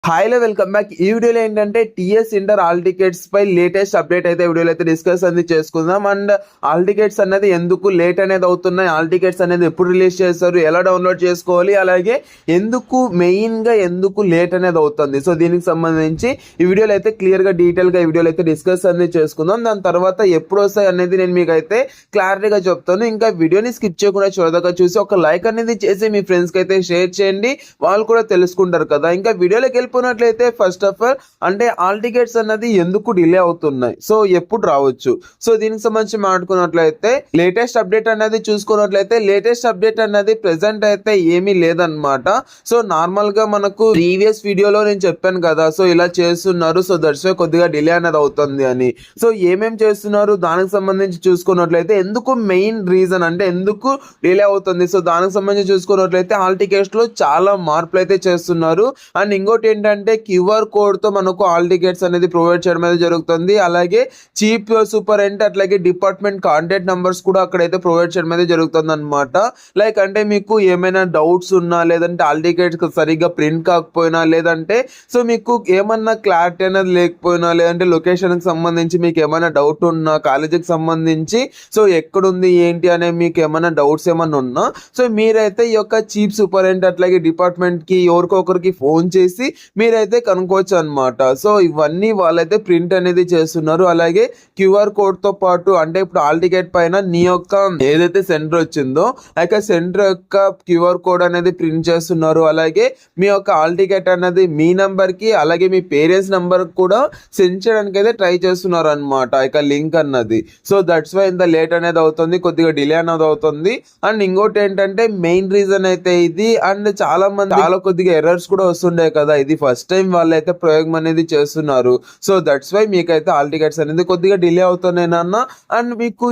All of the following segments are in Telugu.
హాయ్లో వెల్కమ్ బ్యాక్. ఈ వీడియోలో ఏంటంటే టీఎస్ ఇంటర్ ఆల్ టికెట్స్ పై లేటెస్ట్ అప్డేట్ అయితే వీడియోలో అయితే డిస్కస్ అనేది చేసుకుందాం. అండ్ ఆల్ టికెట్స్ అనేది ఎందుకు లేట్ అనేది అవుతున్నాయి, ఆల్ టికెట్స్ అనేది ఎప్పుడు రిలీజ్ చేస్తారు, ఎలా డౌన్లోడ్ చేసుకోవాలి, అలాగే ఎందుకు లేట్ అనేది అవుతుంది. సో దీనికి సంబంధించి ఈ వీడియోలో అయితే క్లియర్గా డీటెయిల్గా ఈ వీడియోలో అయితే డిస్కస్ అనేది చేసుకుందాం. దాని తర్వాత ఎప్పుడు వస్తాయి అనేది నేను మీకు అయితే క్లారిటీగా చెప్తాను. ఇంకా వీడియోని స్కిప్ చేయకుండా చూడదాకా చూసి ఒక లైక్ అనేది చేసి మీ ఫ్రెండ్స్కి అయితే షేర్ చేయండి, వాళ్ళు కూడా తెలుసుకుంటారు కదా. ఇంకా వీడియోలోకి వెళ్ళిపోయినట్లయితే ఫస్ట్ ఆఫ్ ఆల్ అంటే ఆల్ టికెట్స్ అన్నది ఎందుకు డిలే అవుతున్నాయి, సో ఎప్పుడు రావచ్చు, సో దీనికి సంబంధించి మాట్లాడుకున్నట్లయితే లేటెస్ట్ అప్డేట్ అనేది చూసుకున్నట్లయితే లేటెస్ట్ అప్డేట్ అనేది ప్రెసెంట్ అయితే ఏమీ లేదనమాట. సో నార్మల్ గా మనకు ప్రీవియస్ వీడియోలో నేను చెప్పాను కదా, సో ఇలా చేస్తున్నారు, సో దట్స్ వై కొద్దిగా డిలే అనేది అవుతుంది అని. సో ఏమేం చేస్తున్నారు దానికి సంబంధించి చూసుకున్నట్లయితే ఎందుకు మెయిన్ రీజన్ అంటే ఎందుకు డిలే అవుతుంది, సో దానికి సంబంధించి చూసుకున్నట్లయితే ఆల్ టికెట్స్ లో చాలా మార్పులు అయితే చేస్తున్నారు. అండ్ ఇంకోటి ఏంటంటే క్యూఆర్ కోడ్ తో మనకు ఆల్ టికెట్స్ అనేది ప్రొవైడ్ చేయడం అనేది జరుగుతుంది. అలాగే చీఫ్ సూపరింటెండెంట్ అట్లాగే డిపార్ట్మెంట్ కాంటాక్ట్ నంబర్స్ కూడా అక్కడైతే ప్రొవైడ్ చేయడం అనేది జరుగుతుంది అనమాట. లైక్ అంటే మీకు ఏమైనా డౌట్స్ ఉన్నా, లేదంటే ఆల్ టికెట్స్ సరిగ్గా ప్రింట్ కాకపోయినా, లేదంటే సో మీకు ఏమన్నా క్లారిటీ అనేది లేకపోయినా, లేదంటే లొకేషన్ కి సంబంధించి మీకు ఏమైనా డౌట్ ఉన్నా, కాలేజీకి సంబంధించి సో ఎక్కడుంది ఏంటి అనే మీకు ఏమైనా డౌట్స్ ఏమైనా ఉన్నా, సో మీరైతే ఈ యొక్క చీఫ్ సూపరింటెండెంట్ అట్లాగే డిపార్ట్మెంట్ కి ఎవరికొకరికి ఫోన్ చేసి మీరైతే కనుక్కోవచ్చు అనమాట. సో ఇవన్నీ వాళ్ళైతే ప్రింట్ అనేది చేస్తున్నారు. అలాగే క్యూఆర్ కోడ్ తో పాటు అంటే ఇప్పుడు ఆల్ టికెట్ పైన నీ యొక్క ఏదైతే సెంటర్ వచ్చిందో ఆ యొక్క సెంటర్ యొక్క క్యూఆర్ కోడ్ అనేది ప్రింట్ చేస్తున్నారు. అలాగే మీ యొక్క ఆల్ టికెట్ అనేది మీ నంబర్ కి అలాగే మీ పేరెంట్స్ నంబర్ కూడా సెండ్ చేయడానికి అయితే ట్రై చేస్తున్నారు అనమాట ఆ యొక్క లింక్ అన్నది. సో దట్స్ వై ఇంత లేట్ అనేది అవుతుంది, కొద్దిగా డిలే అనేది అవుతుంది. అండ్ ఇంకోటి ఏంటంటే మెయిన్ రీజన్ అయితే ఇది. అండ్ చాలా మంది చాలా కొద్దిగా ఎర్రర్స్ కూడా వస్తుండే కదా, ఇది ఫస్ట్ టైం వాళ్ళైతే ప్రయోగం అనేది చేస్తున్నారు. సో దట్స్ వై మీకైతే ఆల్ టికెట్స్ అనేది కొద్దిగా డిలే అవుతున్నాయన్న. అండ్ మీకు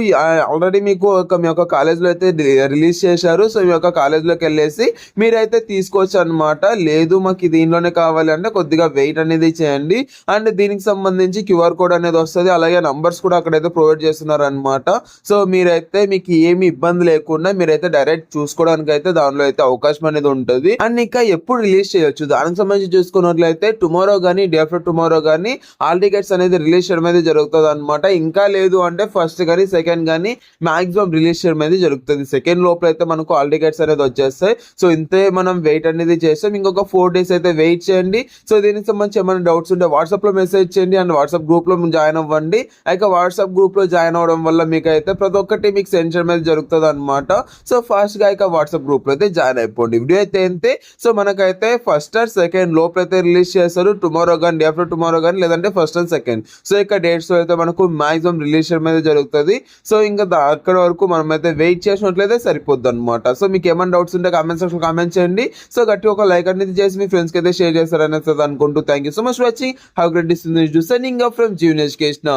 ఆల్రెడీ మీకు మీ యొక్క కాలేజ్లో అయితే రిలీజ్ చేశారు. సో మీ యొక్క కాలేజ్లోకి వెళ్ళేసి మీరైతే తీసుకోవచ్చు అనమాట. లేదు మాకు దీనిలోనే కావాలి అంటే కొద్దిగా వెయిట్ అనేది చేయండి. అండ్ దీనికి సంబంధించి క్యూఆర్ కోడ్ అనేది వస్తుంది, అలాగే నంబర్స్ కూడా అక్కడైతే ప్రొవైడ్ చేస్తున్నారు అనమాట. సో మీరైతే మీకు ఏమి ఇబ్బంది లేకుండా మీరైతే డైరెక్ట్ చూసుకోవడానికి అయితే దానిలో అయితే అవకాశం అనేది ఉంటుంది. అండ్ ఇంకా ఎప్పుడు రిలీజ్ చేయొచ్చు దానికి సంబంధించి చూసుకున్నట్లయితే టుమారో కానీ డే ఆఫ్టర్ టుమారో కానీ ఆల్ టికెట్స్ అనేది రిలీజ్ చేయడం అనేది జరుగుతుంది అనమాట. ఇంకా లేదు అంటే ఫస్ట్ కానీ సెకండ్ కానీ మాక్సిమం రిలీజ్ చేయడం అనేది జరుగుతుంది. సెకండ్ లోపల అయితే మనకు ఆల్ టికెట్స్ అనేది వచ్చేస్తాయి. సో ఇంతే మనం వెయిట్ అనేది చేస్తాం. ఇంకొక 4 days అయితే వెయిట్ చేయండి. సో దీనికి సంబంధించి ఏమైనా డౌట్స్ ఉంటే వాట్సాప్ లో మెసేజ్ చేయండి. అండ్ వాట్సాప్ గ్రూప్ లో జాయిన్ అవ్వండి. అయితే వాట్సాప్ గ్రూప్ లో జాయిన్ అవ్వడం వల్ల మీకు అయితే ప్రతి ఒక్కటి మీకు సెండ్ చేయడం అనేది జరుగుతుంది అనమాట. సో ఫాస్ట్ గా ఇక వాట్సాప్ గ్రూప్ లో అయితే జాయిన్ అయిపోండి. వీడియో అయితే అంతే. సో మనకైతే ఫస్ట్ ఆర్ సెకండ్ లోపల అయితే రిలీజ్ చేస్తారు, టుమారో కానీ డే ఆఫ్టర్ టుమారో కానీ, లేదంటే ఫస్ట్ అండ్ సెకండ్. సో ఇక డేట్స్ అయితే మనకు మాక్సిమం రిలీజ్ చేయడం అయితే జరుగుతుంది. సో ఇంకా అక్కడ వరకు మనం అయితే వెయిట్ చేసినట్లయితే సరిపోద్ది అనమాట. సో మీకు ఏమైనా డౌట్స్ ఉంటే కామెంట్ సెక్షన్ కామెంట్ చేయండి. సో గట్టి ఒక లైక్ అనేది చేసి మీ ఫ్రెండ్స్ కి అయితే షేర్ చేస్తారనేది అనుకుంటూ thank you so much watching. Have great day. Signing off from Jeevan education.